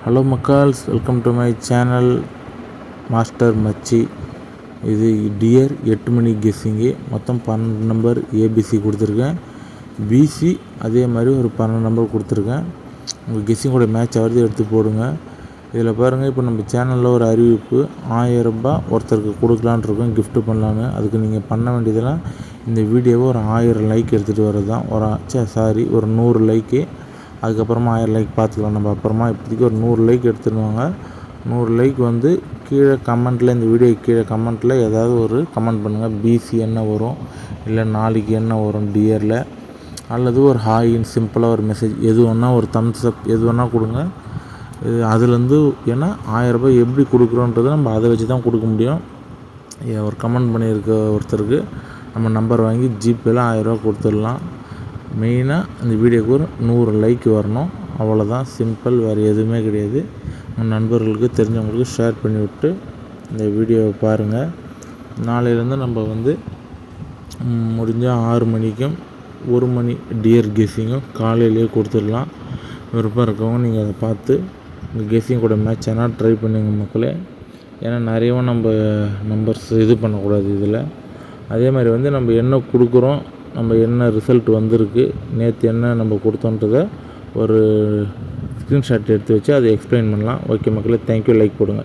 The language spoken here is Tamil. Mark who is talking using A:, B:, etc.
A: ஹலோ மக்கள்ஸ், welcome to my channel master மச்சி. இது டியர் 8 மணி கெஸ்ஸிங்கு. மொத்தம் 12 நம்பர் ஏபிசி கொடுத்துருக்கேன். பிசி அதே மாதிரி ஒரு 12 நம்பர் கொடுத்துருக்கேன். உங்கள் கெஸ்ஸிங்கோட மேட்ச் ஆகிறது எடுத்து போடுங்க. இதில் பாருங்கள், இப்போ நம்ம சேனலில் ஒரு அறிவிப்பு 1000 ரூபாய் ஒருத்தருக்கு கொடுக்கலான் இருக்கோம், கிஃப்ட்டு பண்ணலான்னு. அதுக்கு நீங்கள் பண்ண வேண்டியதெல்லாம் இந்த வீடியோவை ஒரு 1000 லைக் எடுத்துகிட்டு வர்றது தான். ஒரு 100 லைக்கு. அதுக்கப்புறமா 1000 லைக் பார்த்துக்கலாம் நம்ம அப்புறமா. இப்போதைக்கு ஒரு 100 லைக் எடுத்துடுவாங்க. 100 லைக் வந்து கீழே கமெண்ட்டில், இந்த வீடியோ கீழே கமெண்ட்டில் ஏதாவது ஒரு கமெண்ட் பண்ணுங்கள். பிசி என்ன வரும், இல்லை நாளைக்கு என்ன வரும் டியரில், அல்லது ஒரு ஹாயின்னு சிம்பிளாக ஒரு மெசேஜ், எது வேணால் ஒரு தம்ஸ் அப் எது வேணால் கொடுங்க. அதுலேருந்து ஏன்னா 1000 ரூபாய் எப்படி கொடுக்குறோன்றதை நம்ம அதை வச்சு தான் கொடுக்க முடியும். ஒரு கமெண்ட் பண்ணியிருக்க ஒருத்தருக்கு நம்ம நம்பர் வாங்கி ஜிபேயில் 1000 ரூபா கொடுத்துடலாம். மெயினாக அந்த வீடியோக்கு ஒரு 100 லைக் வரணும். அவ்வளோதான், சிம்பிள். வேறு எதுவுமே கிடையாது. உங்கள் நண்பர்களுக்கு தெரிஞ்சவங்களுக்கு ஷேர் பண்ணிவிட்டு இந்த வீடியோவை பாருங்கள். நாளையிலேருந்து நம்ம வந்து முடிஞ்சால் 6 மணிக்கும் 1 மணி டியர் கெஸ்ஸிங்கும் காலையிலேயே கொடுத்துடலாம். விருப்பம் இருக்கவங்க நீங்கள் அதை பார்த்து உங்கள் கெஸ்ஸிங் கூட மேட்ச் ஆனால் ட்ரை பண்ணுங்க மக்களே. ஏன்னா நிறையவும் நம்ம நம்பர்ஸ் இது பண்ணக்கூடாது இதில். அதே மாதிரி வந்து நம்ம என்ன கொடுக்குறோம், நம்ம என்ன ரிசல்ட் வந்திருக்கு, நேற்று என்ன நம்ம கொடுத்தோன்றதை ஒரு ஸ்க்ரீன்ஷாட் எடுத்து வச்சு அதை எக்ஸ்பிளைன் பண்ணலாம். ஓகே மக்களே, தேங்க்யூ. லைக் போடுங்க.